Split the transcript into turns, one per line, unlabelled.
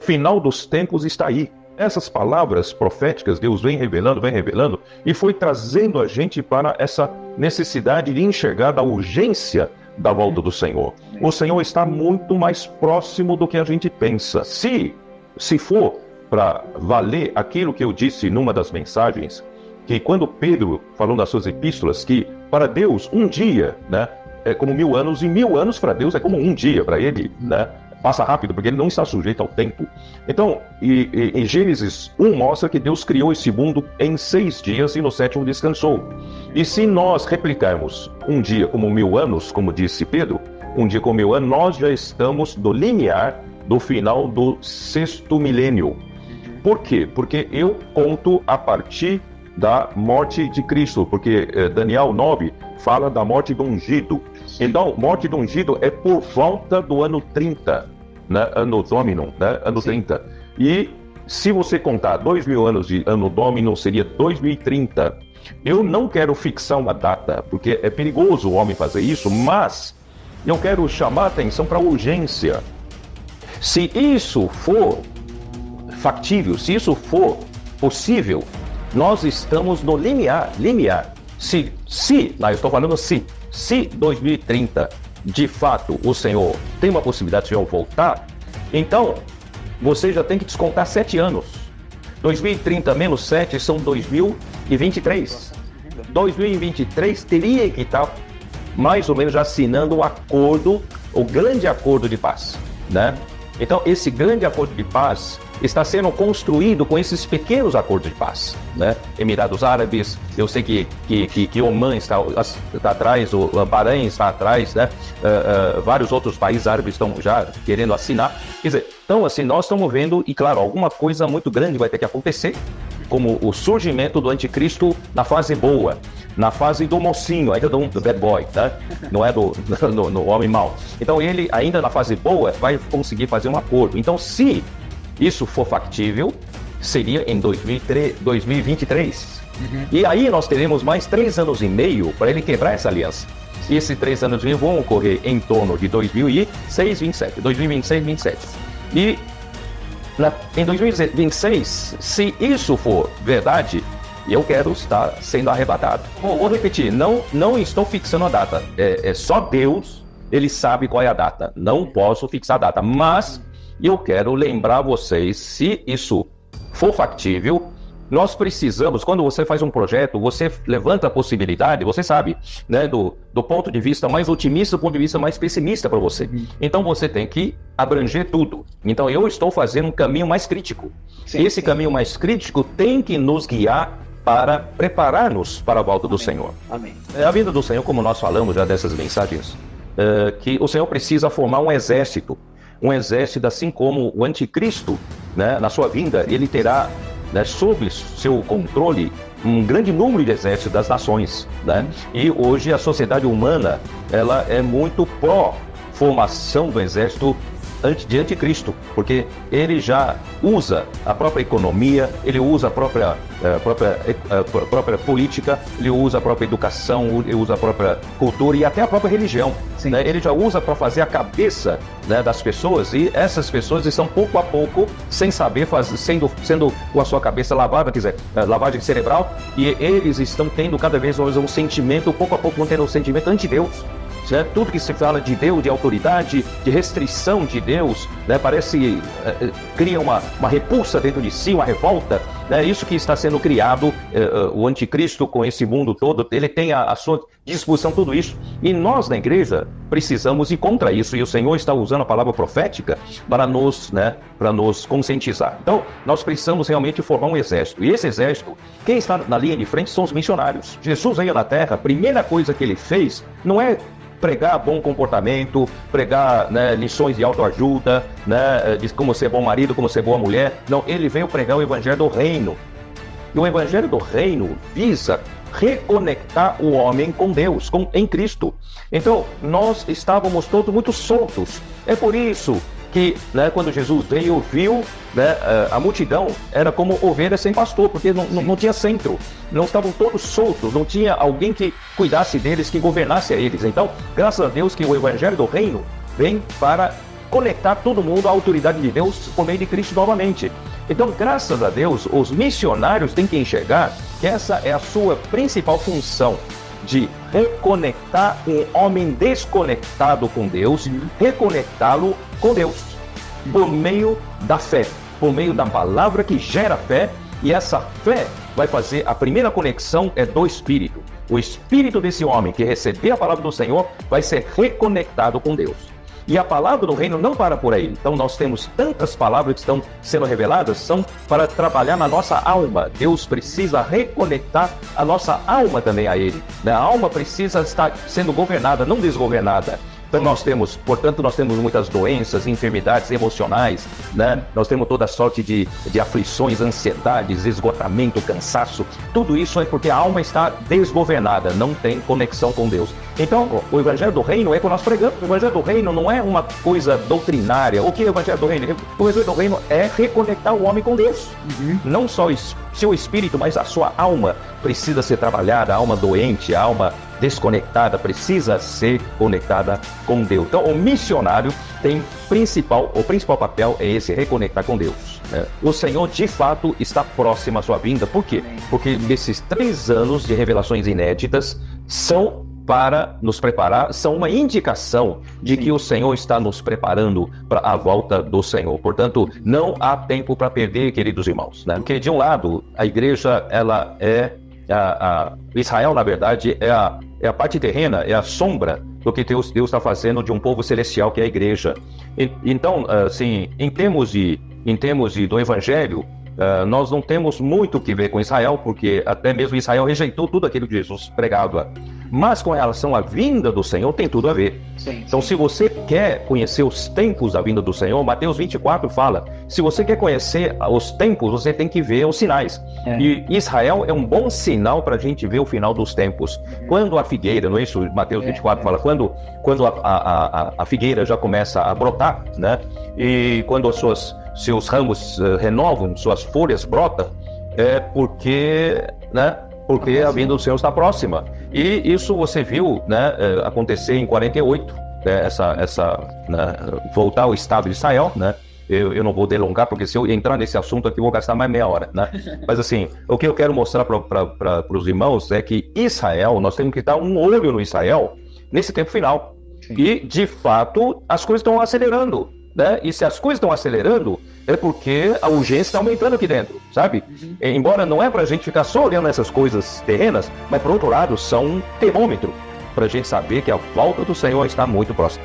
final dos tempos está aí. Essas palavras proféticas, Deus vem revelando, e foi trazendo a gente para essa necessidade de enxergar a urgência da volta do Senhor. O Senhor está muito mais próximo do que a gente pensa. Se for para valer aquilo que eu disse numa das mensagens, que quando Pedro falou nas suas epístolas, que para Deus um dia, né, é como 1000 anos, e 1000 anos para Deus é como um dia para ele, né? Passa rápido, porque ele não está sujeito ao tempo. Então, em Gênesis 1 mostra que Deus criou esse mundo em 6 dias e no 7º descansou. E se nós replicarmos um dia como 1000 anos, como disse Pedro, um dia como 1000 anos, nós já estamos no limiar do final do 6º milênio. Por quê? Porque eu conto a partir da morte de Cristo, porque Daniel 9 fala da morte do ungido. Então, morte do ungido é por volta do ano 30, né? Ano Domino, né? Ano 30. E se você contar 2000 anos de ano Domino, seria 2030. Eu não quero fixar uma data, porque é perigoso o homem fazer isso, mas eu quero chamar a atenção para a urgência. Se isso for factível, se isso for possível, nós estamos no limiar. Se, eu estou falando se 2030, de fato, o Senhor tem uma possibilidade de o Senhor voltar, então você já tem que descontar 7 anos. 2030 menos 7 são 2023. 2023 teria que estar mais ou menos já assinando um acordo, o grande acordo de paz, né? Então, esse grande acordo de paz está sendo construído com esses pequenos acordos de paz, né? Emirados Árabes, eu sei que Oman está atrás, o Bahrein está atrás, né? Vários outros países árabes estão já querendo assinar. Quer dizer, então assim, nós estamos vendo, e claro, alguma coisa muito grande vai ter que acontecer, como o surgimento do anticristo na fase boa, na fase do mocinho, ainda do bad boy, né? Não é do homem mau. Então ele, ainda na fase boa, vai conseguir fazer um acordo. Então, se isso for factível, seria em 2023. E aí nós teremos mais 3 anos e meio para ele quebrar essa aliança. E esses 3 anos e meio vão ocorrer em torno de 2026, 27. E em 2026, se isso for verdade, eu quero estar sendo arrebatado. Vou repetir, não estou fixando a data. É só Deus, ele sabe qual é a data. Não posso fixar a data, mas eu quero lembrar vocês, se isso for factível, nós precisamos, quando você faz um projeto, você levanta a possibilidade, você sabe, né, do ponto de vista mais otimista, do ponto de vista mais pessimista para você. Então você tem que abranger tudo. Então eu estou fazendo um caminho mais crítico. Esse caminho mais crítico tem que nos guiar para preparar-nos para a volta do Senhor.
Amém.
A vinda do Senhor, como nós falamos já dessas mensagens, que o Senhor precisa formar um exército assim como o anticristo, né, na sua vinda, ele terá, né, sob seu controle um grande número de exércitos das nações, né? E hoje a sociedade humana, ela é muito pró-formação do exército de anticristo, porque ele já usa a própria economia, ele usa a própria política, ele usa a própria educação, ele usa a própria cultura e até a própria religião, né? Ele já usa para fazer a cabeça, né, das pessoas, e essas pessoas estão pouco a pouco, sem saber, sendo com a sua cabeça lavada, quer dizer, lavagem cerebral, e eles estão tendo cada vez mais um sentimento, pouco a pouco vão tendo um sentimento anti-Deus. Tudo que se fala de Deus, de autoridade, de restrição de Deus, né, parece cria uma repulsa dentro de si, uma revolta. É isso que está sendo criado, o anticristo com esse mundo todo, ele tem à sua disposição tudo isso. E nós na igreja precisamos ir contra isso, e o Senhor está usando a palavra profética para nos conscientizar. Então, nós precisamos realmente formar um exército. E esse exército, quem está na linha de frente são os missionários. Jesus veio na terra, a primeira coisa que ele fez não é pregar bom comportamento, pregar, né, lições de autoajuda, né, de como ser bom marido, como ser boa mulher. Não, ele veio pregar o evangelho do reino. E o evangelho do reino visa reconectar o homem com Deus, em Cristo. Então, nós estávamos todos muito soltos. É por isso que, né, quando Jesus veio, viu, né, a multidão era como ovelhas sem pastor, porque não tinha centro, não estavam todos soltos, não tinha alguém que cuidasse deles, que governasse a eles. Então, graças a Deus que o evangelho do reino vem para conectar todo mundo à autoridade de Deus por meio de Cristo novamente. Então, graças a Deus, os missionários têm que enxergar que essa é a sua principal função, de reconectar um homem desconectado com Deus, reconectá-lo com Deus, por meio da fé, por meio da palavra que gera fé, e essa fé vai fazer, a primeira conexão é do Espírito. O Espírito desse homem que receber a palavra do Senhor vai ser reconectado com Deus. E a palavra do reino não para por aí. Então nós temos tantas palavras que estão sendo reveladas, são para trabalhar na nossa alma. Deus precisa reconectar a nossa alma também a Ele. A alma precisa estar sendo governada, não desgovernada. Então portanto, nós temos muitas doenças, enfermidades emocionais, né? Nós temos toda sorte de aflições, ansiedades, esgotamento, cansaço. Tudo isso é porque a alma está desgovernada, não tem conexão com Deus. Então, o Evangelho do Reino é que nós pregamos. O Evangelho do Reino não é uma coisa doutrinária. O que é o Evangelho do Reino? O Evangelho do Reino é reconectar o homem com Deus. Não só seu espírito, mas a sua alma precisa ser trabalhada, a alma doente, a alma desconectada, precisa ser conectada com Deus. Então, o missionário tem o principal papel é esse, reconectar com Deus. O Senhor, de fato, está próximo à sua vinda. Por quê? Porque esses 3 anos de revelações inéditas são para nos preparar, são uma indicação de que o Senhor está nos preparando para a volta do Senhor. Portanto, não há tempo para perder, queridos irmãos, né? Porque, de um lado, a igreja, ela é Israel, na verdade, é a parte terrena, é a sombra do que Deus está fazendo de um povo celestial, que é a igreja. Então, assim, em termos do Evangelho, nós não temos muito o que ver com Israel, porque até mesmo Israel rejeitou tudo aquilo que Jesus pregava. Mas com relação à vinda do Senhor, tem tudo a ver. Então, se você quer conhecer os tempos da vinda do Senhor, Mateus 24 fala, se você quer conhecer os tempos, você tem que ver os sinais. E Israel é um bom sinal para a gente ver o final dos tempos. Quando a figueira, não é isso? Mateus 24 fala, quando a figueira já começa a brotar, né? E quando seus ramos renovam, suas folhas brotam, é porque, né? Porque a vinda do Senhor está próxima. E isso você viu, né, acontecer em 48, né, voltar ao Estado de Israel, né? Eu não vou delongar, porque se eu entrar nesse assunto aqui, eu vou gastar mais meia hora, né? Mas assim, o que eu quero mostrar para os irmãos é que Israel, nós temos que dar um olho no Israel nesse tempo final. E, de fato, as coisas estão acelerando, né? E se as coisas estão acelerando, é porque a urgência está aumentando aqui dentro, sabe? Embora não é pra gente ficar só olhando essas coisas terrenas, mas por outro lado são um termômetro pra gente saber que a volta do Senhor está muito próxima.